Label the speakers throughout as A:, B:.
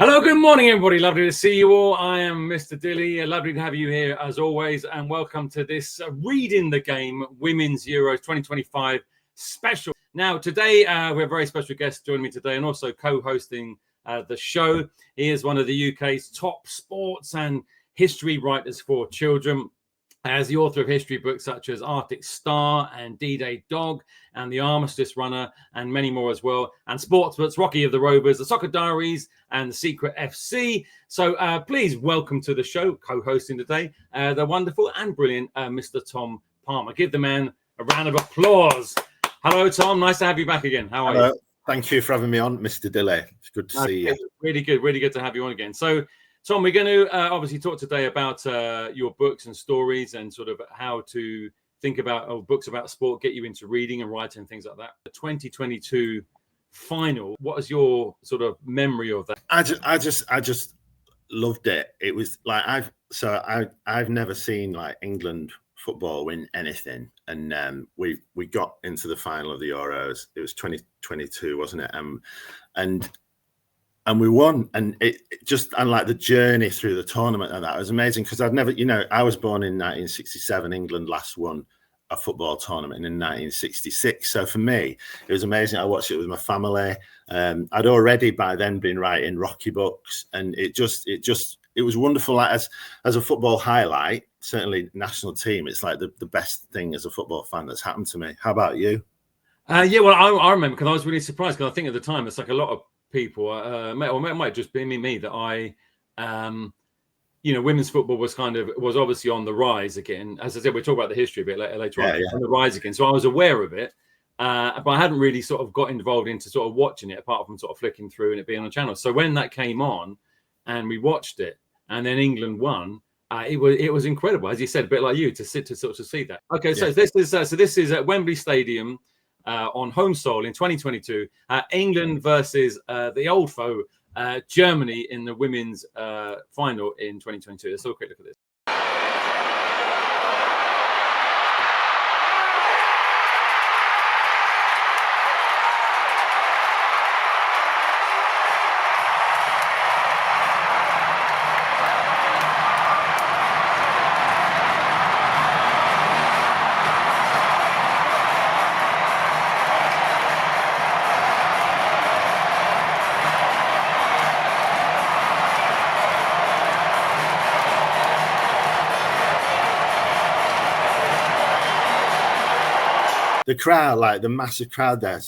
A: Hello, good morning, everybody. Lovely to see you all. I am Mr. Dilly. Lovely to have you here as always, and welcome to this Reading the Game Women's Euros 2025 special. Now, today we have a very special guest joining me today and also co-hosting the show. He is one of the UK's top sports and history writers for children. As the author of history books such as Arctic Star and D-Day Dog and the Armistice Runner and many more as well, and sports books, Rocky of the Rovers, the Soccer Diaries and the Secret FC. So please welcome to the show, co-hosting today, the wonderful and brilliant Mr. Tom Palmer. Give the man a round of applause. Hello, Tom. Nice to have you back again. How are you?
B: Thank you for having me on, Mr. Dilly. It's good to see you.
A: Really good to have you on again. So, Tom, we're going to obviously talk today about your books and stories and sort of how to think about books about sport, get you into reading and writing and things like that. The 2022 final, what is your sort of memory of that?
B: I just loved it. It was like I've never seen like England football win anything, and we got into the final of the Euros. It was 2022, wasn't it? And we won, and it just, and like the journey through the tournament and that was amazing because I've never, I was born in 1967. England last won a football tournament in 1966. So for me, it was amazing. I watched it with my family. I'd already by then been writing Rocky books, and it was wonderful. Like as a football highlight, certainly national team, it's like the best thing as a football fan that's happened to me. How about you?
A: Yeah, well, I remember because I was really surprised because I think at the time it's like a lot of people, or it might just be me that I, women's football was obviously on the rise again. As I said, we'll talk about the history a bit later on. On the rise again. So I was aware of it, but I hadn't really sort of got involved into sort of watching it apart from sort of flicking through and it being on channel. So when that came on and we watched it and then England won, it was incredible, as you said, a bit like you, to see that. Okay, so this is at Wembley Stadium. On home soil in 2022, England versus the old foe, Germany, in the women's final in 2022. Let's have a quick look at this.
B: The crowd, like the massive crowd there,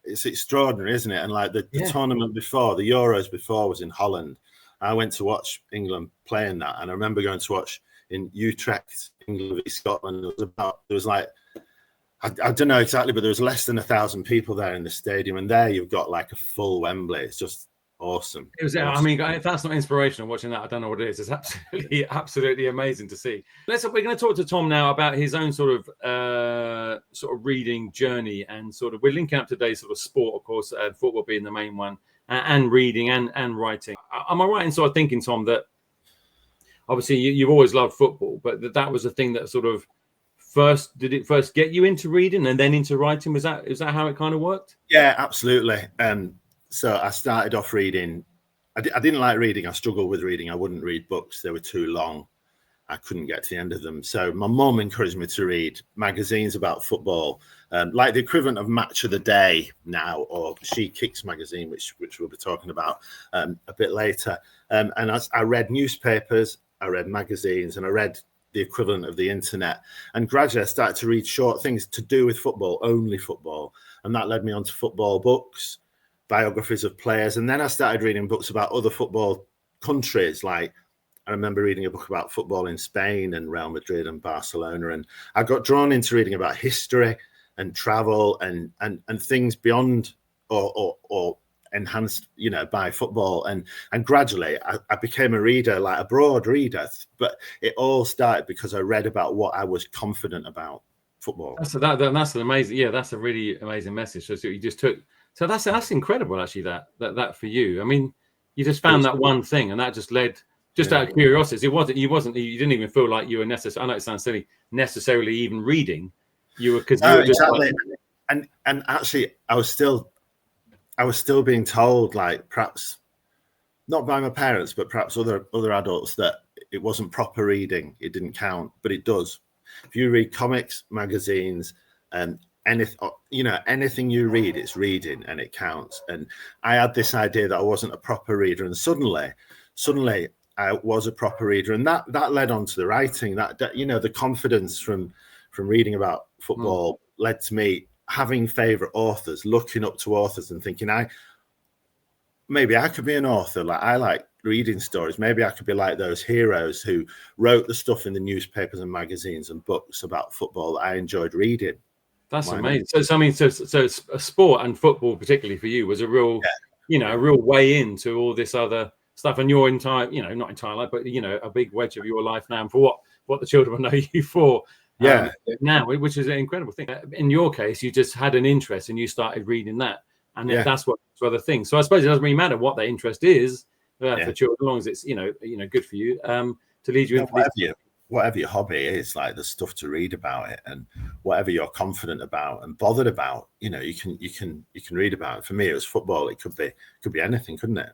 B: it's extraordinary, isn't it? And like the tournament before, the Euros before, was in Holland. I went to watch England playing that, and I remember going to watch in Utrecht, England v Scotland. There was like, I don't know exactly, but there was less than 1,000 people there in the stadium, and there you've got like a full Wembley. It's just awesome.
A: It was.
B: Awesome.
A: I mean, if that's not inspirational watching that, I don't know what it is. It's absolutely amazing to see. We're going to talk to Tom now about his own sort of reading journey, and sort of we're linking up today's sort of sport, of course, football being the main one, and reading and writing. Am I right in sort of thinking, Tom, that obviously you've always loved football, but that was the thing that sort of did it first get you into reading and then into writing? Is that how it kind of worked?
B: Yeah, absolutely. So I started off reading. I didn't like reading. I struggled with reading. I wouldn't read books. They were too long. I couldn't get to the end of them. So my mum encouraged me to read magazines about football, like the equivalent of Match of the Day now, or She Kicks magazine, which we'll be talking about a bit later. And I read newspapers, I read magazines, and I read the equivalent of the internet. And gradually I started to read short things to do with football, only football. And that led me on to football books, biographies of players, and then I started reading books about other football countries. Like I remember reading a book about football in Spain and Real Madrid and Barcelona, and I got drawn into reading about history and travel and things beyond or enhanced, by football. And gradually I became a reader, like a broad reader. But it all started because I read about what I was confident about football.
A: That's an amazing. Yeah, that's a really amazing message. So you just took. So that's incredible, actually. That for you. I mean, you just found that one thing, and that just led, out of curiosity. You didn't even feel like you were necessarily. I know it sounds silly, necessarily even reading. You were because
B: exactly. And actually, I was still being told, like, perhaps not by my parents, but perhaps other adults, that it wasn't proper reading. It didn't count, but it does. If you read comics, magazines, and anything you read, it's reading and it counts. And I had this idea that I wasn't a proper reader, and suddenly I was a proper reader, and that led on to the writing. That the confidence from reading about football led to me having favorite authors, looking up to authors and thinking, maybe I could be an author. Like, I like reading stories. Maybe I could be like those heroes who wrote the stuff in the newspapers and magazines and books about football that I enjoyed reading.
A: That's amazing. So a sport, and football particularly for you, was a real, a real way into all this other stuff, and your entire, not entire life, but a big wedge of your life now, and for what the children will know you for. Now, which is an incredible thing. In your case, you just had an interest and you started reading that. And that's what for other things. So I suppose it doesn't really matter what their interest is for children, as long as it's good for you to lead you into
B: whatever your hobby is. Like, there's stuff to read about it, and whatever you're confident about and bothered about, you can read about it. For me, it was football. It could be anything, couldn't it?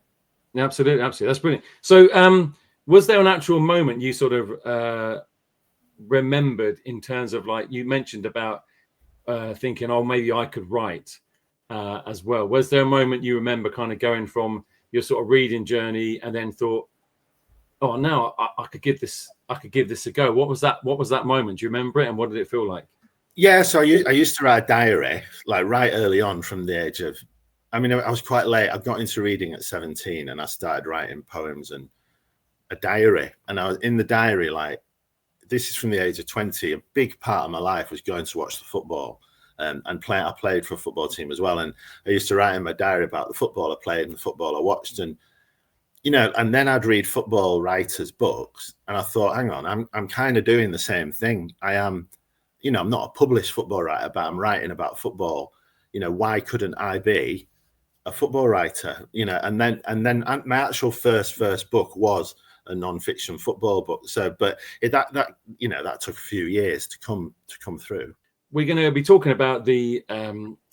A: Yeah, absolutely. That's brilliant. So, was there an actual moment you sort of remembered in terms of, like you mentioned about thinking, oh, maybe I could write? As well, was there a moment you remember kind of going from your sort of reading journey and then thought, oh, now I could give this a go? What was that moment? Do you remember it, and what did it feel like?
B: Yeah, so I used to write a diary, like, right early on, from the age of, I was quite late. I got into reading at 17, and I started writing poems and a diary. And I was in the diary, like, this is from the age of 20. A big part of my life was going to watch the football. And I played for a football team as well, and I used to write in my diary about the football I played and the football I watched, and and then I'd read football writers' books, and I thought, hang on, I'm kind of doing the same thing. I am, I'm not a published football writer, but I'm writing about football. Why couldn't I be a football writer? And then my actual first book was a non-fiction football book. So, but that took a few years to come through.
A: We're going to be talking about the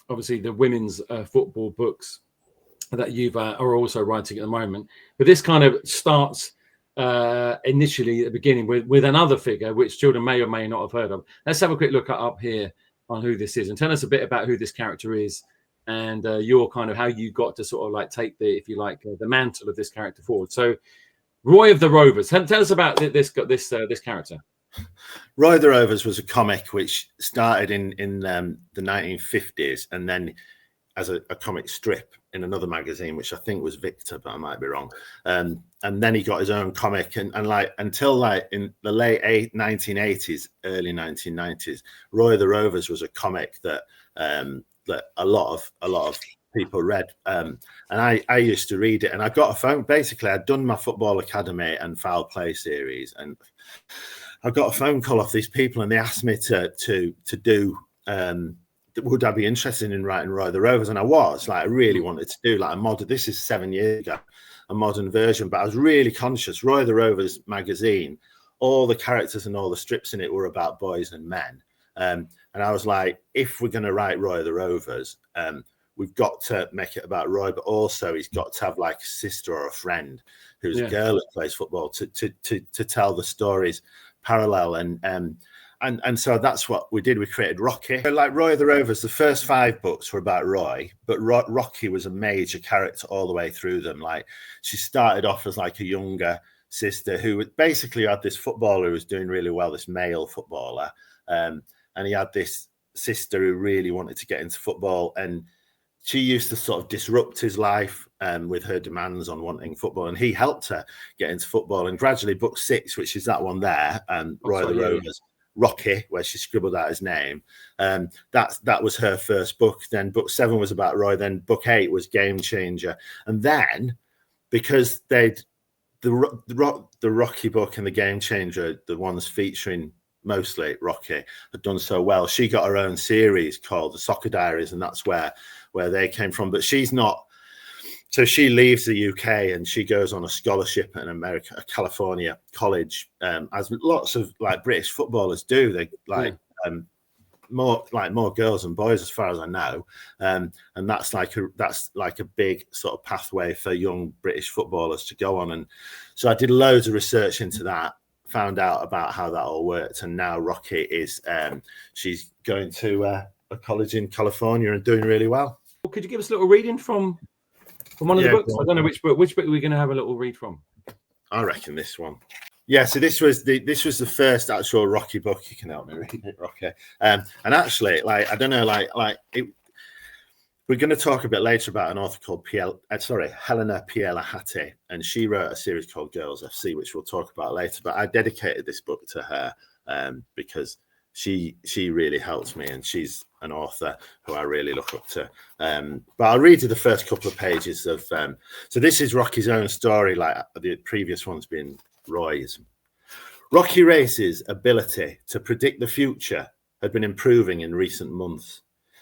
A: obviously the women's football books that you've are also writing at the moment. But this kind of starts initially at the beginning with another figure which children may or may not have heard of. Let's have a quick look up here on who this is, and tell us a bit about who this character is, and your kind of how you got to sort of like take the, if you like, the mantle of this character forward. So, Roy of the Rovers. Tell us about this character.
B: Roy of the Rovers was a comic which started in the 1950s, and then as a comic strip in another magazine, which I think was Victor, but I might be wrong. And then he got his own comic, and like until like in the late 1980s, early 1990s, Roy of the Rovers was a comic that that a lot of people read, and I used to read it, and I got a phone. Basically, I'd done my Football Academy and Foul Play series, and I got a phone call off these people, and they asked me to do. Would I be interested in writing Roy of the Rovers? And I was like, I really wanted to do like a modern. This is 7 years ago, a modern version, but I was really conscious. Roy of the Rovers magazine, all the characters and all the strips in it were about boys and men, and I was like, if we're going to write Roy of the Rovers, we've got to make it about Roy, but also he's got to have like a sister or a friend who's a girl that plays football to tell the stories parallel, and so that's what we did. We created Rocky. Like Roy of the Rovers, the first 5 books were about Roy, but Rocky was a major character all the way through them. Like, she started off as like a younger sister who basically had this footballer who was doing really well, this male footballer, and he had this sister who really wanted to get into football, and she used to sort of disrupt his life with her demands on wanting football, and he helped her get into football. And gradually, book 6, which is that one there, Roy of the Rovers, Rocky, where she scribbled out his name, that was her first book. Then book 7 was about Roy. Then book 8 was Game Changer, and then because the Rocky book and the Game Changer, the ones featuring mostly Rocky, had done so well, she got her own series called the Soccer Diaries, and that's where they came from. But she's not. So she leaves the UK and she goes on a scholarship at a California college, as lots of like British footballers do. They like more girls than boys, as far as I know, and that's like a big sort of pathway for young British footballers to go on. And so I did loads of research into that, found out about how that all worked, and now Rocky is she's going to a college in California and doing really well.
A: Could you give us a little reading from one of the books? I don't know which book. Which book are we going to have a little read from? I
B: reckon this one. Yeah, so this was the first actual Rocky book. You can help me read it, Rocky. And actually, like, I don't know, we're going to talk a bit later about an author called Helena Pielahati, and she wrote a series called Girls FC, which we'll talk about later. But I dedicated this book to her because she really helped me, and she's an author who I really look up to. But I'll read you the first couple of pages of. So this is Rocky's own story, like the previous one's been Roy's. Rocky Race's ability to predict the future had been improving in recent months.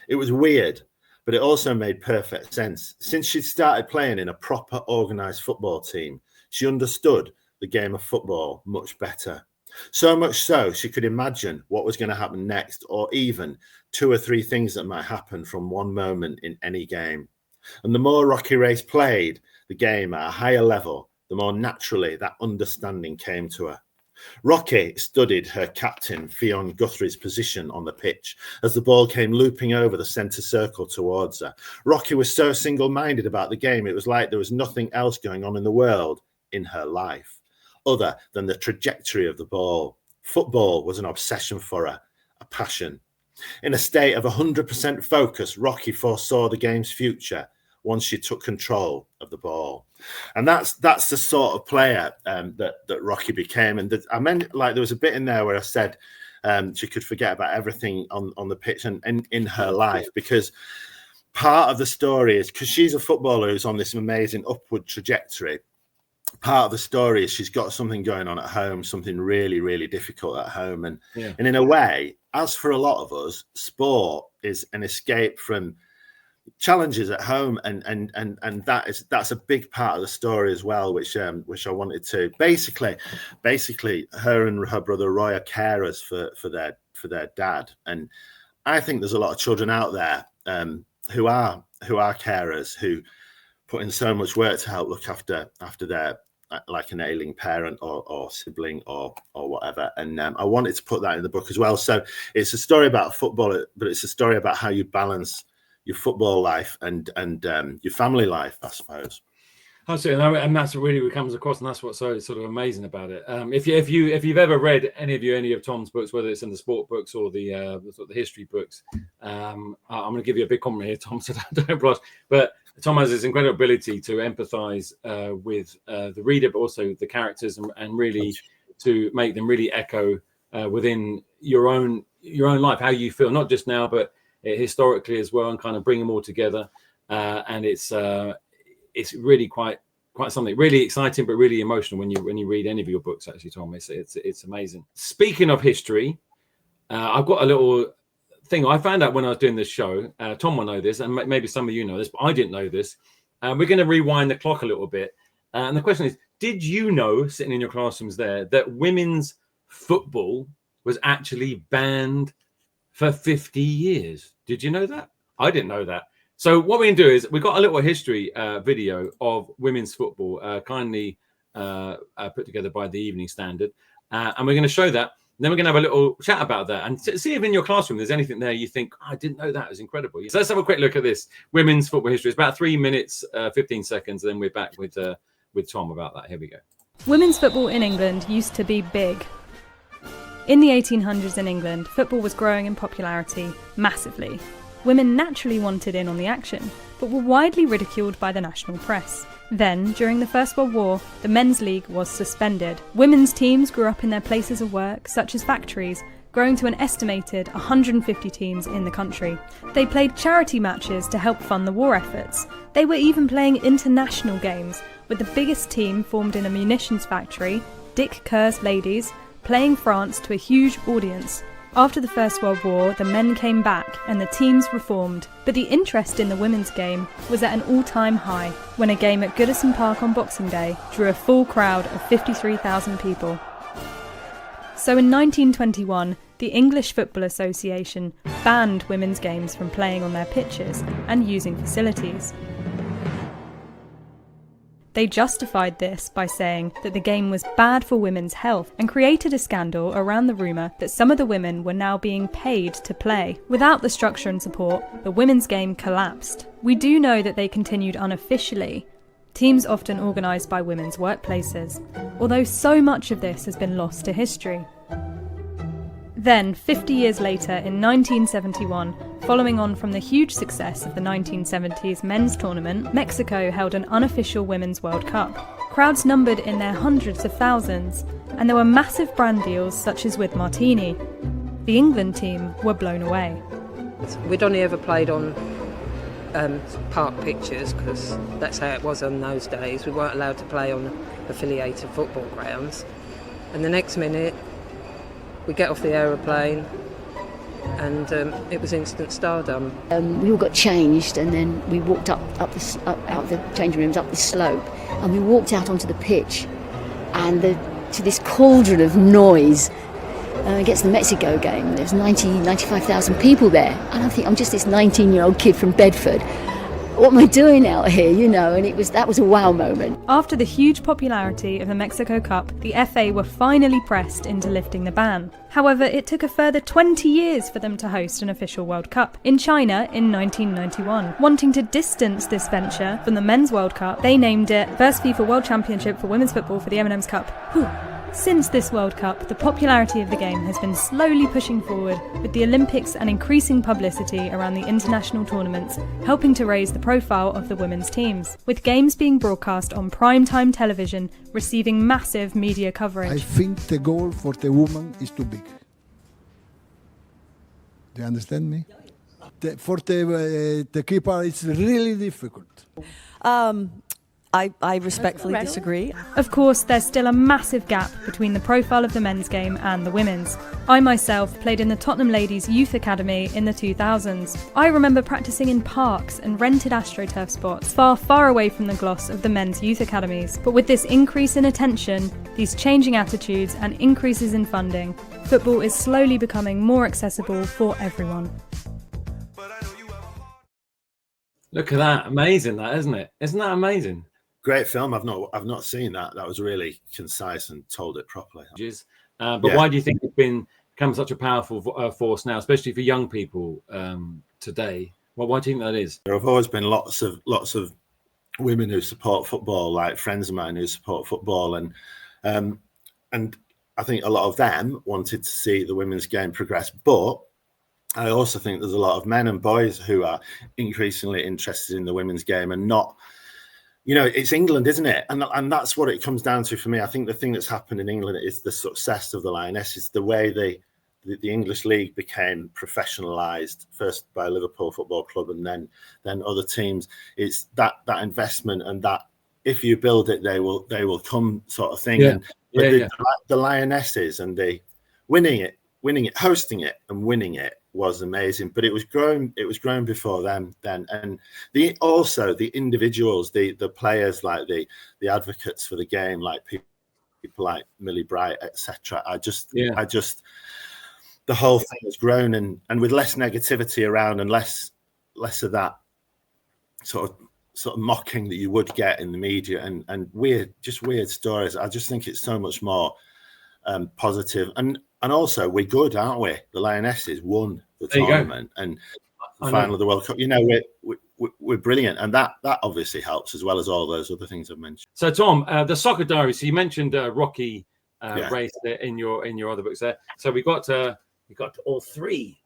B: It was weird, but it also made perfect sense. Since she'd started playing in a proper organised football team, she understood the game of football much better. So much so, she could imagine what was going to happen next, or even 2 or 3 things that might happen from one moment in any game. And the more Rocky Race played the game at a higher level, the more naturally that understanding came to her. Rocky studied her captain, Fionn Guthrie's position on the pitch as the ball came looping over the centre circle towards her. Rocky was so single-minded about the game, it was like there was nothing else going on in the world, in her life, other than the trajectory of the ball. Football was an obsession for her, a passion. In a state of 100% focus, Rocky foresaw the game's future once she took control of the ball. And that's the sort of player that Rocky became. And I meant, like, there was a bit in there where I said she could forget about everything on the pitch and in her life, because part of the story is, because she's a footballer who's on this amazing upward trajectory, part of the story is she's got something going on at home, something really, really difficult at home. And in a way, as for a lot of us, sport is an escape from challenges at home, and that's a big part of the story as well, which I wanted to basically her and her brother Roy are carers for their dad, and I think there's a lot of children out there who are carers, who put in so much work to help look after their, like, an ailing parent or sibling or whatever. And I wanted to put that in the book as well. So it's a story about football, but it's a story about how you balance your football life and your family life, I suppose.
A: Absolutely, and that's really what comes across, and that's what's so sort of amazing about it. If you've ever read any of Tom's books, whether it's in the sport books or the history books, I'm going to give you a big compliment here, Tom, so don't blush. But Tom has this incredible ability to empathise with the reader, but also the characters, and really to make them really echo within your own life, how you feel, not just now, but historically as well, and kind of bring them all together. And it's really quite something really exciting, but really emotional when you read any of your books. Actually, Tom, it's amazing. Speaking of history, I've got a little thing I found out when I was doing this show. Tom will know this, and maybe some of you know this, but I didn't know this. We're going to rewind the clock a little bit, and the question is: did you know, sitting in your classrooms there, that women's football was actually banned for 50 years? Did you know that? I didn't know that. So what we can do is, we've got a little history video of women's football, kindly put together by the Evening Standard, and we're going to show that. Then we're going to have a little chat about that and see if in your classroom there's anything there you think, I didn't know that. It was incredible. So let's have a quick look at this women's football history. It's about 3 minutes, 15 seconds, and then we're back with Tom about that. Here we go.
C: Women's football in England used to be big. In the 1800s in England, football was growing in popularity massively. Women naturally wanted in on the action, but were widely ridiculed by the national press. Then, during the First World War, the men's league was suspended. Women's teams grew up in their places of work, such as factories, growing to an estimated 150 teams in the country. They played charity matches to help fund the war efforts. They were even playing international games, with the biggest team formed in a munitions factory, Dick Kerr's Ladies, playing France to a huge audience. After the First World War, the men came back and the teams reformed, but the interest in the women's game was at an all-time high when a game at Goodison Park on Boxing Day drew a full crowd of 53,000 people. So in 1921, the English Football Association banned women's games from playing on their pitches and using facilities. They justified this by saying that the game was bad for women's health and created a scandal around the rumour that some of the women were now being paid to play. Without the structure and support, the women's game collapsed. We do know that they continued unofficially, teams often organised by women's workplaces, although so much of this has been lost to history. Then, 50 years later, in 1971, following on from the huge success of the 1970s men's tournament, Mexico held an unofficial Women's World Cup. Crowds numbered in their hundreds of thousands, and there were massive brand deals such as with Martini. The England team were blown away.
D: We'd only ever played on park pitches, because that's how it was in those days. We weren't allowed to play on affiliated football grounds. And the next minute, we get off the aeroplane and it was instant stardom.
E: We all got changed, and then we walked up out of the changing rooms, up the slope, and we walked out onto the pitch, and to this cauldron of noise against the Mexico game. There was 95,000 people there, and I think I'm just this 19-year-old kid from Bedford. What am I doing out here, you know? And that was a wow moment.
C: After the huge popularity of the Mexico Cup, the FA were finally pressed into lifting the ban. However, it took a further 20 years for them to host an official World Cup in China in 1991. Wanting to distance this venture from the Men's World Cup, they named it First FIFA World Championship for Women's Football for the M&M's Cup. Whew. Since this World Cup, the popularity of the game has been slowly pushing forward, with the Olympics and increasing publicity around the international tournaments helping to raise the profile of the women's teams, with games being broadcast on prime-time television receiving massive media coverage.
F: I think the goal for the woman is too big. Do you understand me? For the keeper, it's really difficult.
G: I respectfully disagree.
C: Of course, there's still a massive gap between the profile of the men's game and the women's. I myself played in the Tottenham Ladies Youth Academy in the 2000s. I remember practicing in parks and rented AstroTurf spots, far, far away from the gloss of the men's youth academies. But with this increase in attention, these changing attitudes and increases in funding, football is slowly becoming more accessible for everyone.
A: Look at that. Amazing, that, isn't it? Isn't that amazing?
B: Great film. I've not seen that. That was really concise and told it properly.
A: But why do you think it's become such a powerful force now, especially for young people today? Well, why do you think that is?
B: There have always been lots of women who support football, like friends of mine who support football, and I think a lot of them wanted to see the women's game progress. But I also think there's a lot of men and boys who are increasingly interested in the women's game and not. You know, it's England, isn't it? And that's what it comes down to for me. I think the thing that's happened in England is the success of the Lionesses, the way the English league became professionalised, first by Liverpool Football Club and then other teams. It's that investment, and that if you build it, they will come sort of thing.
A: Yeah.
B: The Lionesses and the winning it, hosting it and winning it was amazing, but it was grown before them then, and the individuals, the players, like the advocates for the game, like people like Millie Bright, etc. I just the whole thing has grown, and with less negativity around and less of that sort of mocking that you would get in the media and weird stories. I just think it's so much more positive. And also, we're good, aren't we? The Lionesses won the tournament and the final of the World Cup. You know, we're brilliant, and that obviously helps, as well as all those other things I've mentioned.
A: So, Tom, the soccer diaries. So you mentioned Rocky race in your other books there. So we got all three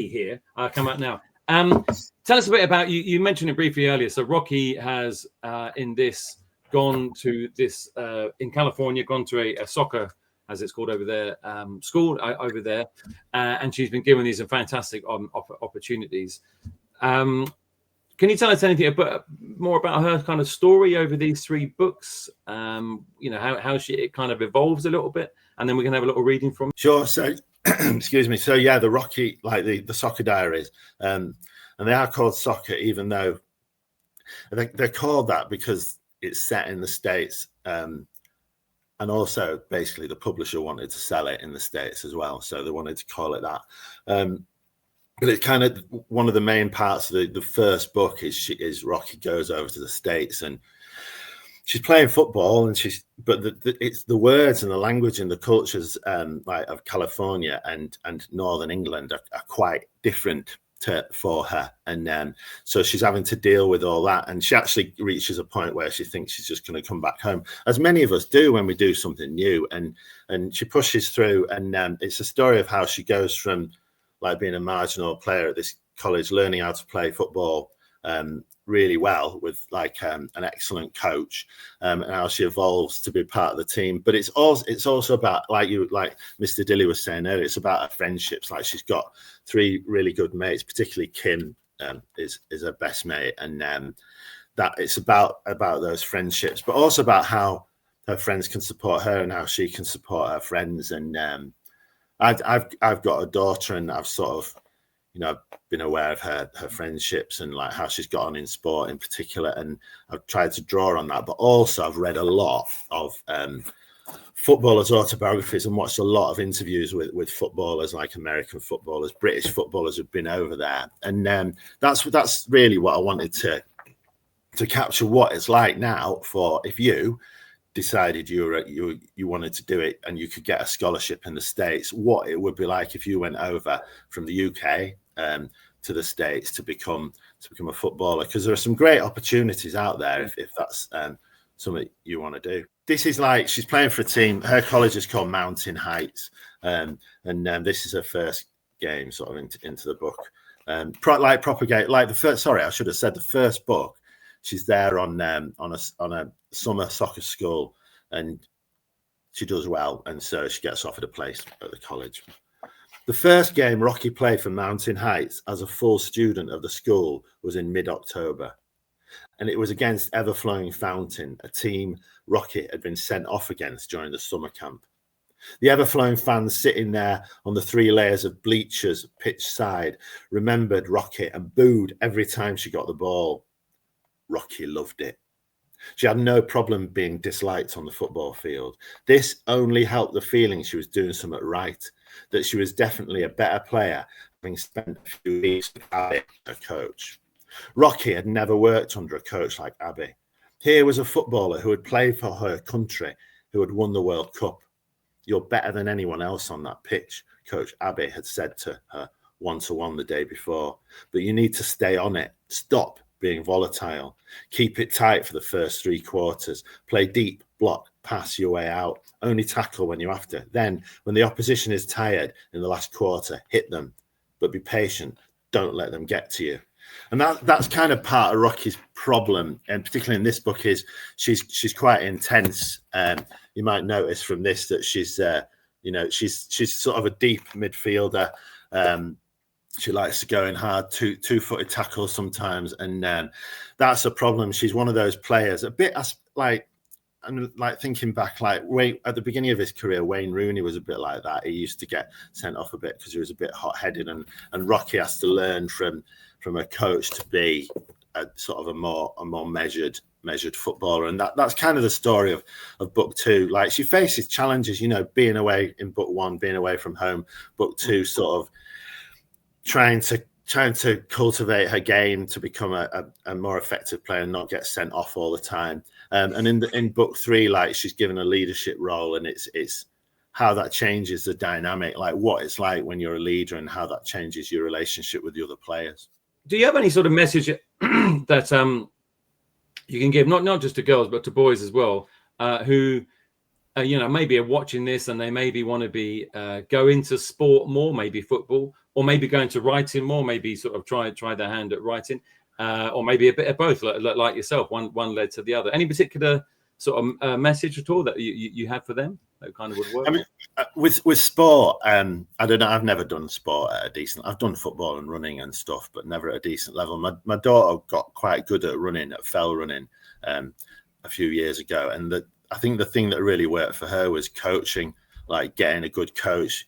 A: here. Come out now. Tell us a bit about you. You mentioned it briefly earlier. So Rocky has gone to in California, gone to a soccer, as it's called over there, school over there, and she's been given these fantastic opportunities. Can you tell us anything more about her kind of story over these three books? You know, how it kind of evolves a little bit, and then we can have a little reading from.
B: Sure. So, excuse me. So yeah, the Rocky, like the soccer diaries, and they are called soccer, even though they're called that because it's set in the States. And also, basically, the publisher wanted to sell it in the States as well, so they wanted to call it that. But it's kind of one of the main parts of the first book is Rocky goes over to the States and she's playing football, and it's the words and the language and the cultures like of California and Northern England are quite different for her, and so she's having to deal with all that, and she actually reaches a point where she thinks she's just going to come back home, as many of us do when we do something new, and she pushes through, and it's a story of how she goes from like being a marginal player at this college, learning how to play football really well with like an excellent coach, and how she evolves to be part of the team. But it's also about, like Mr Dilly was saying earlier, it's about her friendships. Like, she's got 3 really good mates, particularly Kim is her best mate, and that it's about those friendships, but also about how her friends can support her and how she can support her friends. And I've got a daughter, and I've sort of, you know, been aware of her friendships and like how she's got on in sport in particular, and I've tried to draw on that. But also, I've read a lot of footballers' autobiographies and watched a lot of interviews with footballers, like American footballers, British footballers who've been over there, and that's really what I wanted to capture, what it's like now for if you decided you wanted to do it and you could get a scholarship in the States, what it would be like if you went over from the UK to the States to become a footballer, because there are some great opportunities out there if that's something you want to do. This is like, she's playing for a team, her college is called Mountain Heights, and this is her first game sort of into the book, propagate like the first, sorry, I should have said the first book, she's there on a summer soccer school, and she does well, and so she gets offered a place at the college. The first game Rocky played for Mountain Heights as a full student of the school was in mid-October, and it was against Everflowing Fountain, a team Rocky had been sent off against during the summer camp. The Everflowing fans sitting there on the 3 layers of bleachers pitch side remembered Rocky and booed every time she got the ball. Rocky loved it. She had no problem being disliked on the football field. This only helped the feeling she was doing something right, that she was definitely a better player, having spent a few weeks with Abby, her coach. Rocky had never worked under a coach like Abby. Here was a footballer who had played for her country, who had won the World Cup. You're better than anyone else on that pitch, Coach Abby had said to her one-to-one the day before. But you need to stay on it. Stop being volatile. Keep it tight for the first 3 quarters. Play deep, block, pass your way out. Only tackle when you have to. Then, when the opposition is tired in the last quarter, hit them. But be patient. Don't let them get to you. And that's kind of part of Rocky's problem, and particularly in this book, is she's quite intense. You might notice from this that she's sort of a deep midfielder. She likes to go in hard, two-footed tackles sometimes, and that's a problem. She's one of those players, a bit like, I'm like thinking back, like at the beginning of his career, Wayne Rooney was a bit like that. He used to get sent off a bit because he was a bit hot-headed, and Rocky has to learn from a coach to be a sort of a more measured footballer, and that's kind of the story of book 2. Like, she faces challenges, being away in book 1, being away from home. Book 2, sort of trying to cultivate her game to become a more effective player and not get sent off all the time. And in book 3, like, she's given a leadership role, and it's how that changes the dynamic, like what it's like when you're a leader and how that changes your relationship with the other players.
A: Do you have any sort of message that you can give, not just to girls, but to boys as well, who maybe are watching this and they maybe want to be go into sport more, maybe football, or maybe go into writing more, maybe sort of try their hand at writing, or maybe a bit of both, like yourself, one led to the other. Any particular sort of message at all that you have for them that kind of would work?
B: I mean, with sport, I don't know. I've never done sport at a decent. I've done football and running and stuff, but never at a decent level. My daughter got quite good at running, at fell running, a few years ago, and I think the thing that really worked for her was coaching, like getting a good coach,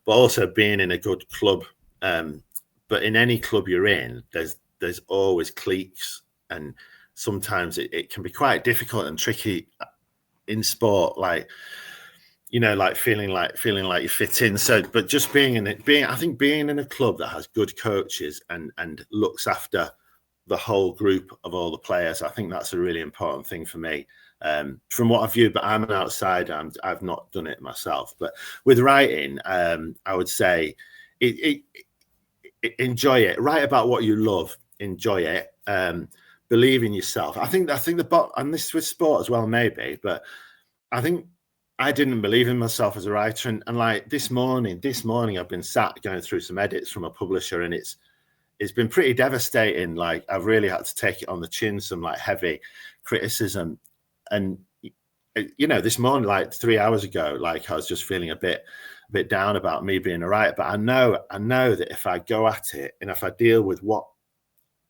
B: but also being in a good club. But in any club you're in, there's always cliques, and sometimes it can be quite difficult and tricky in sport, like, you know, like feeling like you fit in. So, but just being in a club that has good coaches and looks after the whole group of all the players, I think that's a really important thing for me. From what I've viewed, but I'm an outsider. I've not done it myself. But with writing, I would say enjoy it. Write about what you love. Enjoy it. Believe in yourself. I think and this with sport as well, maybe. But I think I didn't believe in myself as a writer, and like this morning, I've been sat going through some edits from a publisher, and it's been pretty devastating. Like, I've really had to take it on the chin, some like heavy criticism. And, you know, this morning, like 3 hours ago, like I was just feeling a bit down about me being a writer. But I know that if I go at it and if I deal with what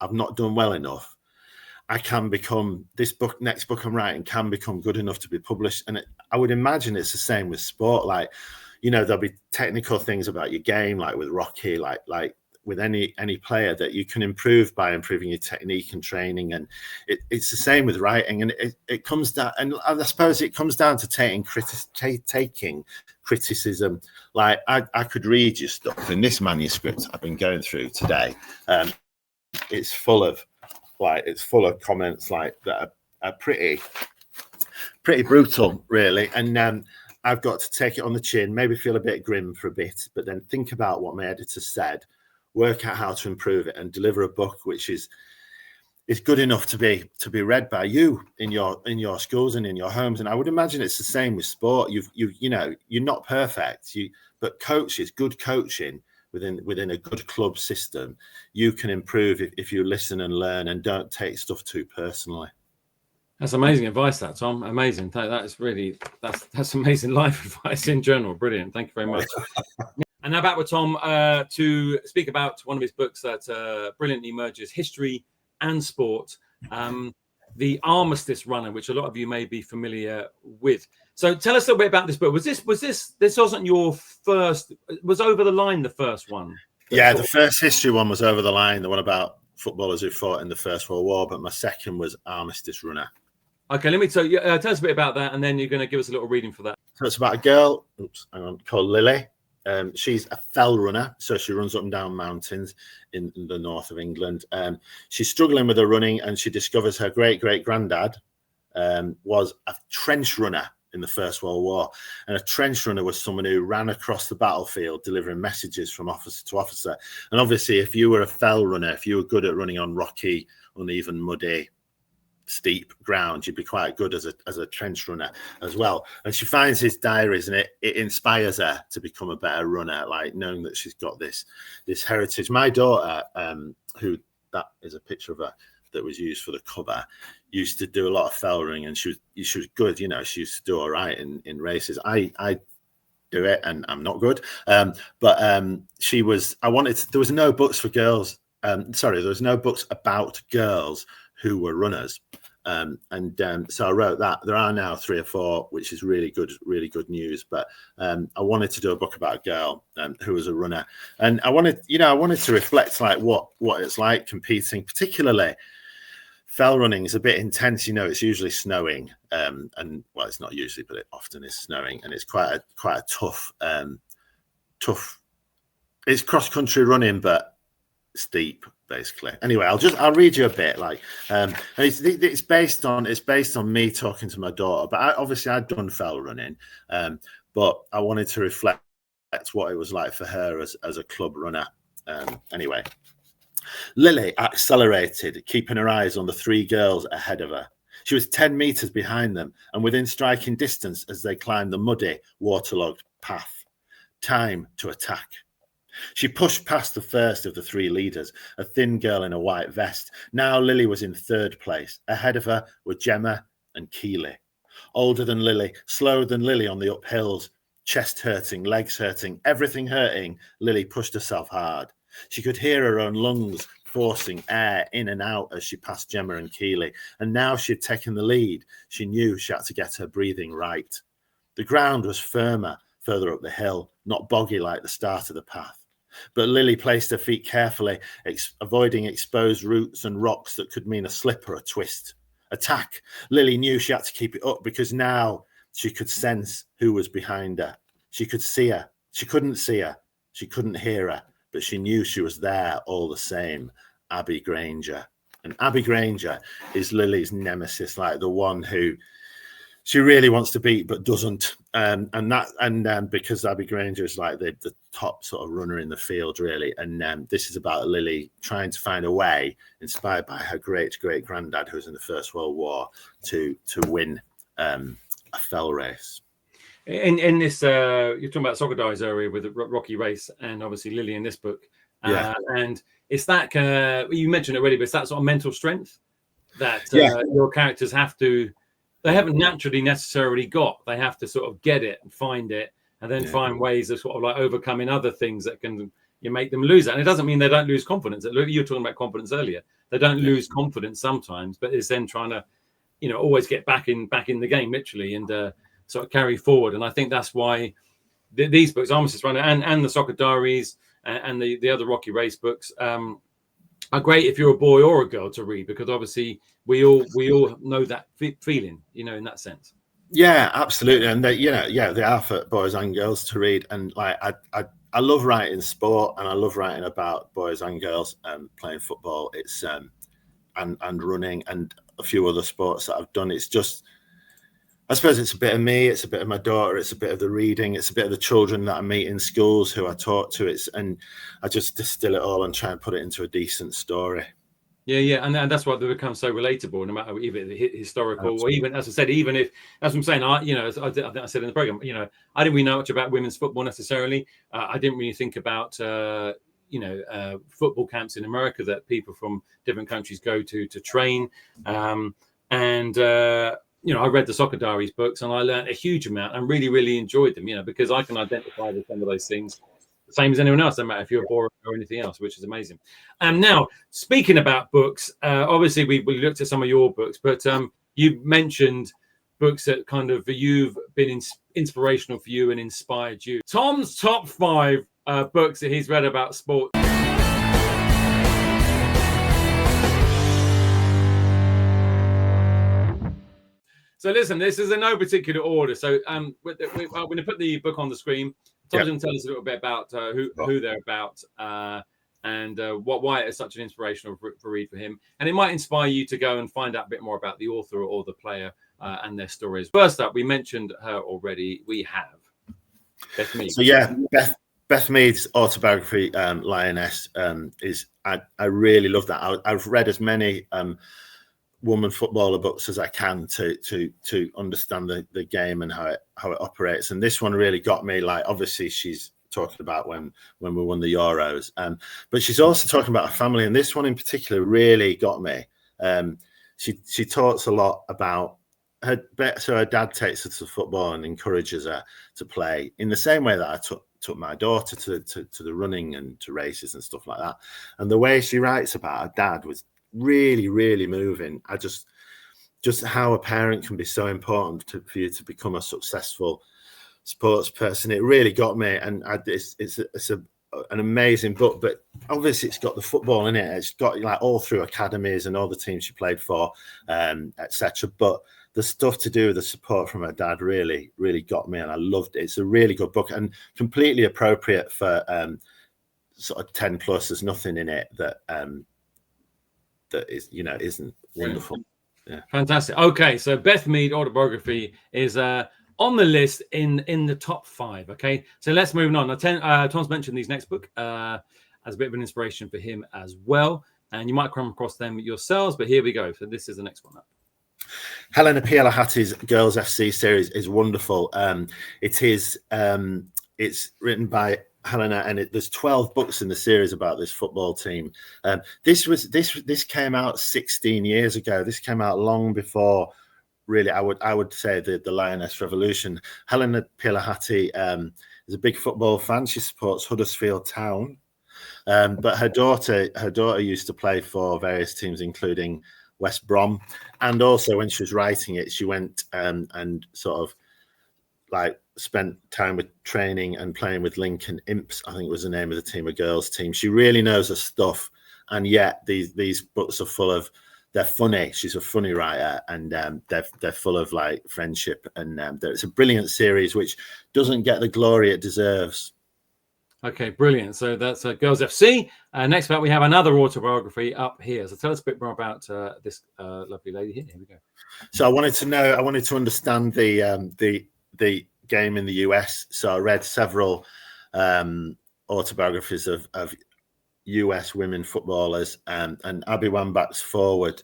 B: I've not done well enough, I can become, next book I'm writing can become good enough to be published. And I would imagine it's the same with sport. Like, you know, there'll be technical things about your game, like with Rocky, like with any player, that you can improve by improving your technique and training. And it's the same with writing. And it comes down, and I suppose it comes down to taking criticism. Like, I could read your stuff in this manuscript I've been going through today. It's full of comments like that are pretty brutal, really. And I've got to take it on the chin, maybe feel a bit grim for a bit, but then think about what my editor said, work out how to improve it, and deliver a book which is good enough to be read by you in your schools and in your homes. And I would imagine it's the same with sport. You know, you're not perfect, but coaches, good coaching within a good club system, you can improve if you listen and learn and don't take stuff too personally.
A: That's amazing advice, that, Tom. Amazing. That's amazing life advice in general. Brilliant. Thank you very much. And now back with Tom to speak about one of his books that brilliantly merges history and sport, the Armistice Runner, which a lot of you may be familiar with. So tell us a little bit about this book. This wasn't your first? Was Over the Line the first one?
B: Yeah, the first history one was Over the Line, the one about footballers who fought in the First World War. But my second was Armistice Runner. Okay,
A: let me tell us a bit about that, and then you're going to give us a little reading for that.
B: So it's about a girl, called Lily. She's a fell runner, so she runs up and down mountains in the north of England. She's struggling with her running, and she discovers her great-great-granddad was a trench runner in the First World War. And a trench runner was someone who ran across the battlefield delivering messages from officer to officer. And obviously, if you were a fell runner, if you were good at running on rocky, uneven, muddy, steep ground, you'd be quite good as a trench runner as well. And she finds his diaries, and it inspires her to become a better runner, like knowing that she's got this heritage. My daughter, who that is a picture of her that was used for the cover, used to do a lot of fell running, and she was good. You know, she used to do all right in races. I do it, and I'm not good. But she was. There was no books for girls. There was no books about girls who were runners. So I wrote that. There are now 3 or 4, which is really good news. But I wanted to do a book about a girl who was a runner, and I wanted to reflect like what it's like competing, particularly fell running is a bit intense. You know, it's usually snowing, and well, it's not usually, but it often is snowing, and it's quite a tough. It's cross country running, but steep, basically. Anyway, I'll read you a bit. Like, and it's based on me talking to my daughter. But I'd done fell running, but I wanted to reflect what it was like for her as a club runner. Anyway. Lily accelerated, keeping her eyes on the 3 girls ahead of her. She was 10 meters behind them and within striking distance as they climbed the muddy, waterlogged path. Time to attack. She pushed past the first of the 3 leaders, a thin girl in a white vest. Now Lily was in 3rd place. Ahead of her were Gemma and Keely. Older than Lily, slower than Lily on the uphills, chest hurting, legs hurting, everything hurting, Lily pushed herself hard. She could hear her own lungs forcing air in and out as she passed Gemma and Keely. And now she had taken the lead. She knew she had to get her breathing right. The ground was firmer further up the hill, not boggy like the start of the path. But Lily placed her feet carefully, avoiding exposed roots and rocks that could mean a slip or a twist. attack. Lily knew she had to keep it up because now she could sense who was behind her. She could see her. She couldn't see her. She couldn't hear her, but she knew she was there all the same. Abby Granger. And Abby Granger is Lily's nemesis, like the one who she really wants to beat but doesn't. And because Abby Granger is like the top sort of runner in the field, really. And this is about Lily trying to find a way, inspired by her great granddad, who was in the First World War, to win a fell race.
A: In this, you're talking about Soccer Diaries area with the Rocky Race, and obviously Lily in this book. And it's that you mentioned it already, but it's that sort of mental strength that your characters they haven't naturally necessarily got. They have to sort of get it and find it, and then find ways of sort of like overcoming other things that can make them lose that. And it doesn't mean they don't lose confidence. You were talking about confidence earlier. They don't lose confidence sometimes, but it's then trying to, always get back in the game, literally, and sort of carry forward. And I think that's why these books, Armistice Runner and the Soccer Diaries and the other Rocky Race books, are great if you're a boy or a girl to read, because obviously we all know that feeling, in that sense.
B: Yeah, absolutely. And they are for boys and girls to read. And like I love writing sport, and I love writing about boys and girls playing football. It's and running and a few other sports that I've done. It's just, I suppose it's a bit of me, it's a bit of my daughter, it's a bit of the reading, it's a bit of the children that I meet in schools who I talk to. And I just distill it all and try and put it into a decent story.
A: Yeah, and that's why they become so relatable, no matter even historical. Absolutely. Or even, as I said, even if, as I'm saying, as I think I said in the program, I didn't really know much about women's football necessarily. I didn't really think about football camps in America that people from different countries go to train, I read the Soccer Diaries books, and I learned a huge amount and really, really enjoyed them, because I can identify with some of those things the same as anyone else, no matter if you're a borer or anything else, which is amazing. Now, speaking about books, obviously we looked at some of your books, but you mentioned books that kind of you've been inspirational for you and inspired you. Tom's top 5 books that he's read about sport. So listen, this is in no particular order. So I'm going to put the book on the screen. Tom's going to tell us a little bit about who they're about and why it is such an inspirational read for him. And it might inspire you to go and find out a bit more about the author or the player and their stories. First up, we mentioned her already. We have Beth Mead.
B: So Beth Mead's autobiography, Lioness, is I really love that. I've read as many woman footballer books as I can to understand the game and how it operates. And this one really got me. Like, obviously she's talking about when we won the Euros, but she's also talking about her family. And this one in particular really got me. She talks a lot about her dad takes her to football and encourages her to play in the same way that I took my daughter to the running and to races and stuff like that. And the way she writes about her dad was really, really moving. I just how a parent can be so important for you to become a successful sports person. It really got me, and it's an amazing book. But obviously, it's got the football in it. It's got like all through academies and all the teams she played for, etc. But the stuff to do with the support from her dad really, really got me, and I loved it. It's a really good book and completely appropriate for sort of 10 plus. There's nothing in it that is isn't wonderful. Yeah. Fantastic.
A: Okay, so Beth Mead autobiography is on the list in the top 5. Okay, so let's move on. Tom's mentioned these next book as a bit of an inspiration for him as well, and you might come across them yourselves, but here we go. So this is the next one up.
B: Helena Pielahati's Girls FC series is wonderful. It's written by Helena, and there's 12 books in the series about this football team. This came out 16 years ago. This came out long before, really, I would say the Lioness Revolution. Helena Pielahati is a big football fan. She supports Huddersfield Town, but her daughter used to play for various teams, including West Brom. And also, when she was writing it, she went and sort of like spent time with training and playing with Lincoln Imps, I think was the name of the team, a girls team. She really knows her stuff, and yet these books are full of they're funny. She's a funny writer, and they're full of like friendship, and it's a brilliant series which doesn't get the glory it deserves.
A: Okay, brilliant. So that's Girls FC. Next up, we have another autobiography up here. So tell us a bit more about this lovely lady here. Here we go.
B: So I wanted to understand the game in the US. So I read several autobiographies of US women footballers, and Abby Wambach's Forward,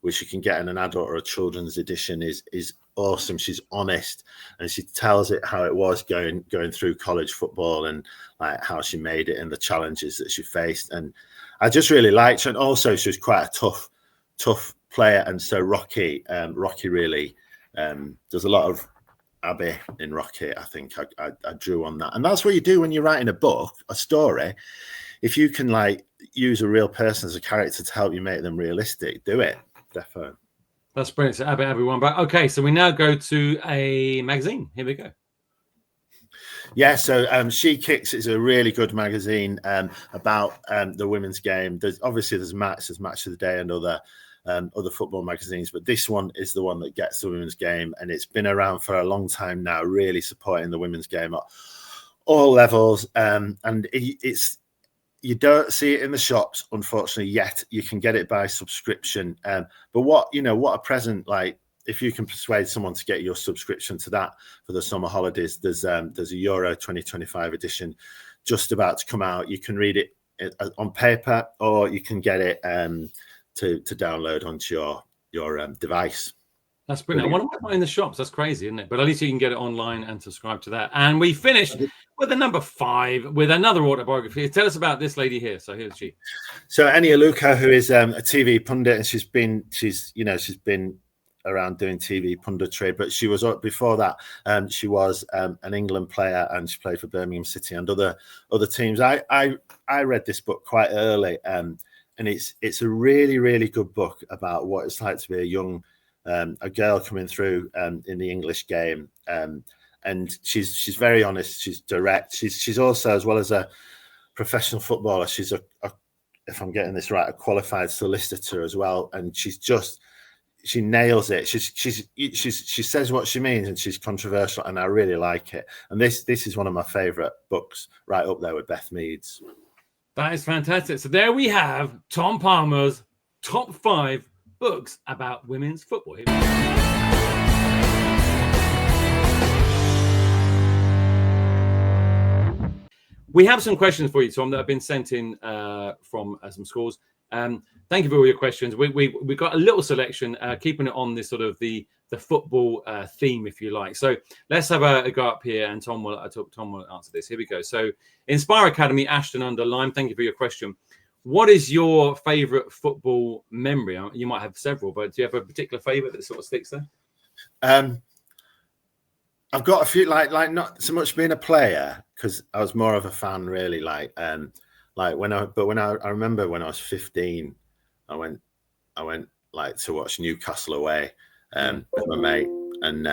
B: which you can get in an adult or a children's edition, is awesome. She's honest, and she tells it how it was going through college football, and like how she made it and the challenges that she faced. And I just really liked her. And also she was quite a tough player. And so Rocky really, there's a lot of Abby in Rocky. I think I drew on that. And that's what you do when you're writing a book, a story. If you can like use a real person as a character to help you make them realistic, do it. Defo.
A: That's brilliant. So Abby Wambach. Okay, so we now go to a magazine. Here we go.
B: Yeah, so She Kicks is a really good magazine about the women's game. There's Match of the Day, and other football magazines, but this one is the one that gets the women's game, and it's been around for a long time now, really supporting the women's game at all levels. And it's you don't see it in the shops, unfortunately, yet. You can get it by subscription. But what a present, like, if you can persuade someone to get your subscription to that for the summer holidays, there's a Euro 2025 edition just about to come out. You can read it on paper, or you can get it to download onto your device.
A: That's brilliant. What about in the shops? That's crazy, isn't it? But at least you can get it online and subscribe to that. And we finished with the number 5 with another autobiography. Tell us about this lady here. So here's she.
B: So Enia Luca, who is a TV pundit, and she's been around doing TV punditry, but she was before that. She was an England player, and she played for Birmingham City and other teams. I read this book quite early, and it's a really, really good book about what it's like to be a girl coming through in the English game. And she's very honest. She's direct. She's also, as well as a professional footballer, she's if I'm getting this right, a qualified solicitor as well. And she nails it. She says what she means, and she's controversial, and I really like it. And this is one of my favourite books, right up there with Beth Mead's.
A: That is fantastic. So there we have Tom Palmer's top 5 books about women's football. We have some questions for you, Tom, that have been sent in from some schools. Thank you for all your questions. We got a little selection, keeping it on this sort of the football theme, if you like. So let's have a go up here, and Tom will answer this. Here we go. So Inspire Academy, Ashton under Lyme. Thank you for your question. What is your favourite football memory? You might have several, but do you have a particular favourite that sort of sticks there?
B: I've got a few, like not so much being a player, because I was more of a fan, really. I remember when I was 15, I went like to watch Newcastle away with my mate, and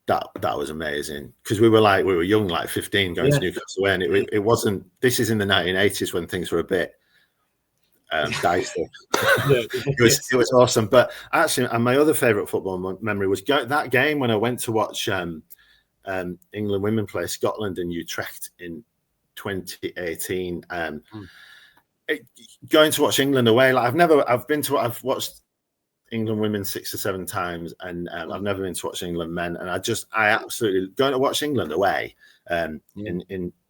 B: that was amazing, because we were young, like 15, going to Newcastle away, and it wasn't. This is in the 1980s when things were a bit dicey. It was awesome. But actually, and my other favourite football memory was that game when I went to watch England women play Scotland in Utrecht in 2018. Going to watch England away, like I've watched England women 6 or 7 times, and I've never been to watch England men, and I absolutely going to watch England away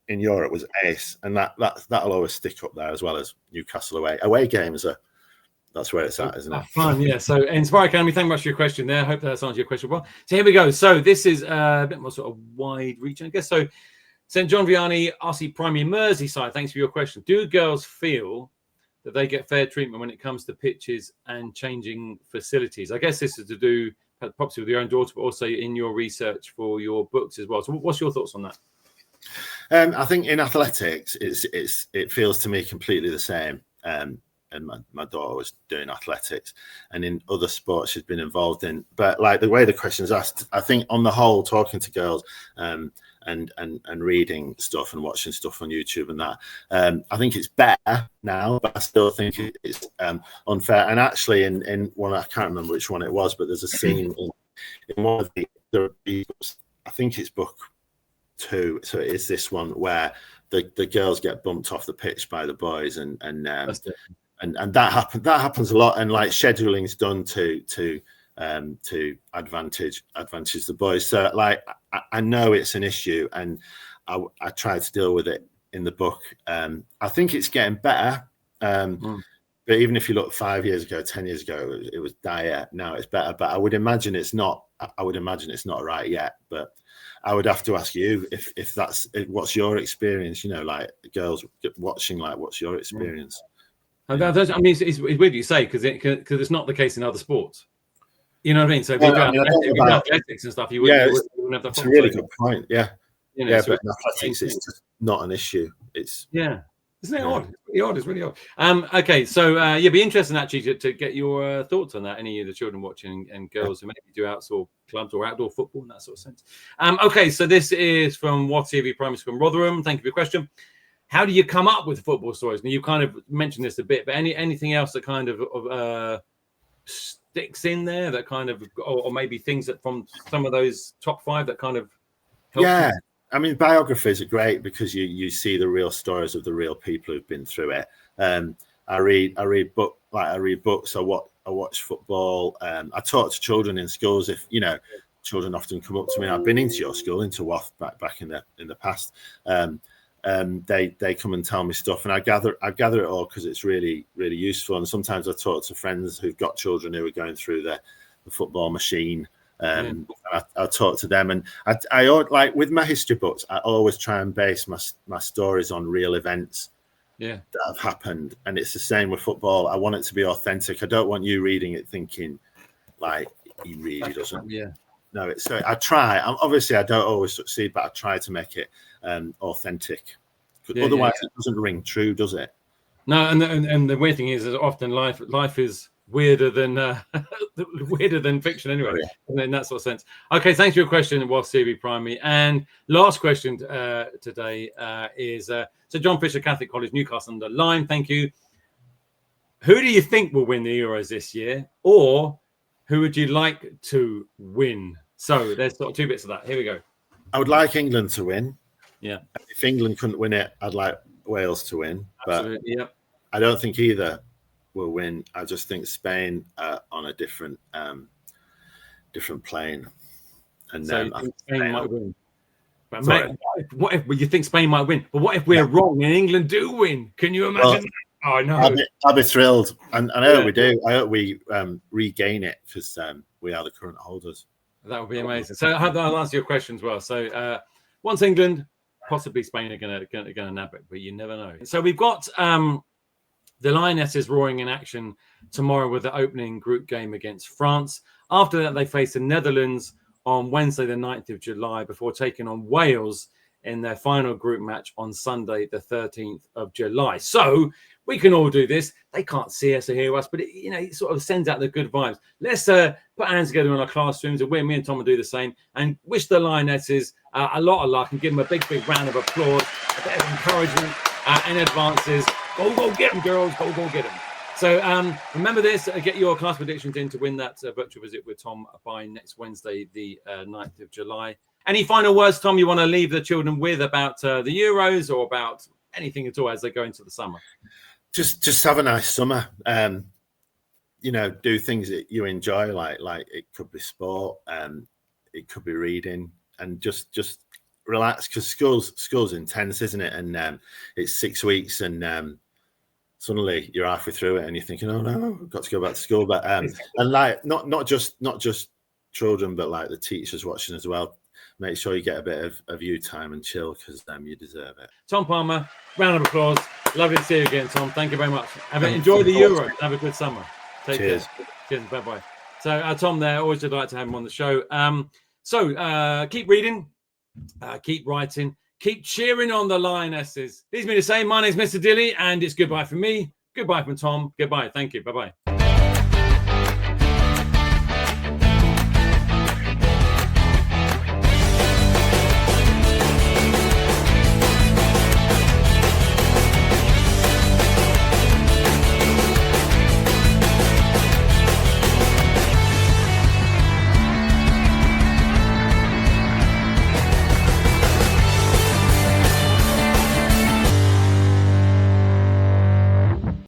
B: in Europe was ace, and that'll always stick up there, as well as Newcastle away games are. That's where it's at, isn't it?
A: Fun, yeah. So, Inspire Academy, thank you much for your question there. I hope that's answered your question well. So, here we go. So, this is a bit more sort of wide reaching, I guess. So, St. John Vianney, RC Primary Merseyside, thanks for your question. Do girls feel that they get fair treatment when it comes to pitches and changing facilities? I guess this is to do possibly with your own daughter, but also in your research for your books as well. So, what's your thoughts on that?
B: I think in athletics, it feels to me completely the same. and my daughter was doing athletics, and in other sports she's been involved in. But like the way the question's asked, I think on the whole, talking to girls and reading stuff and watching stuff on YouTube and that, I think it's better now, but I still think it's unfair. And actually, in one, I can't remember which one it was, but there's a scene in one of the books, I think it's book 2, so it is this one, where the girls get bumped off the pitch by the boys, and that happens a lot, and like scheduling's done to advantage the boys. So like I know it's an issue, and I try to deal with it in the book. I think it's getting better. But even if you look 5 years ago, 10 years ago, it was dire. Now it's better. But I would imagine it's not right yet. But I would have to ask you if that's what's your experience. You know, like girls watching, like what's your experience?
A: I mean, it's weird you say, because it's not the case in other sports. You know what I mean? So if you do athletics and stuff, you wouldn't have that.
B: It's a really good point. Yeah,
A: you know,
B: but in athletics, it's just not an issue. It's
A: Isn't it odd? It's really odd. Okay, so be interesting actually to get your thoughts on that. Any of the children watching and girls who maybe do outdoor clubs or outdoor football in that sort of sense. Okay, so this is from WhatsApp Primary School in Rotherham. Thank you for your question. How do you come up with football stories? Now you kind of mentioned this a bit, but anything else that kind of sticks in there that kind of, or maybe things that from some of those top 5 that kind of help you?
B: I mean, biographies are great because you see the real stories of the real people who've been through it. I read books. I watch football. I talk to children in schools. If you know, children often come up to me. I've been into your school, into WAF back in the past. They come and tell me stuff, and I gather it all because it's really, really useful. And sometimes I talk to friends who've got children who are going through the football machine. I talk to them, and I like with my history books, I always try and base my stories on real events that have happened. And it's the same with football. I want it to be authentic. I don't want you reading it thinking like he really doesn't. No, so I try. Obviously I don't always succeed, but I try to make it authentic. Otherwise it doesn't ring true, does it?
A: No, and the weird thing is often life is weirder than fiction anyway, in that sort of sense. Okay, thanks for your question, While CB Primary. And last question today is so John Fisher, Catholic College, Newcastle under Lyme. Thank you. Who do you think will win the Euros this year, or who would you like to win? So there's sort of 2 bits of that. Here we go.
B: I would like England to win.
A: Yeah.
B: If England couldn't win it, I'd like Wales to win.
A: Absolutely.
B: But I don't think either will win. I just think Spain are on a different plane. And
A: so Spain might win. But mate, what if you think Spain might win? But what if we're wrong and England do win? Can you imagine? Oh no!
B: I'll be thrilled, and I hope we do. I hope we regain it because we are the current holders.
A: That would be amazing. So I'll answer your question as well. So once England, possibly Spain are going to nab it, but you never know. So we've got the Lionesses roaring in action tomorrow with the opening group game against France. After that, they face the Netherlands on Wednesday, the 9th of July, before taking on Wales in their final group match on Sunday, the 13th of July. So we can all do this. They can't see us or hear us, but it sort of sends out the good vibes. Let's put our hands together in our classrooms, and me and Tom will do the same, and wish the Lionesses a lot of luck and give them a big, big round of applause, a bit of encouragement in advances. Go get them, girls. Go get them. So remember this, get your class predictions in to win that virtual visit with Tom by next Wednesday, the 9th of July. Any final words, Tom, you want to leave the children with about the Euros or about anything at all as they go into the summer?
B: Just have a nice summer. Do things that you enjoy, like it could be sport, it could be reading, and just relax because school's intense, isn't it? And it's 6 weeks, and suddenly you're halfway through it, and you're thinking, "Oh no, I've got to go back to school." But and like not just children, but like the teachers watching as well. Make sure you get a bit of you time and chill because you deserve it.
A: Tom Palmer, round of applause. Lovely to see you again, Tom. Thank you very much. Enjoy the Euro. Have a good summer. Take care. Cheers. Bye-bye. So Tom there, always would like to have him on the show. So keep reading, keep writing, keep cheering on the Lionesses. Leaves me to say, my name's Mr Dilly, and it's goodbye from me. Goodbye from Tom. Goodbye. Thank you. Bye-bye.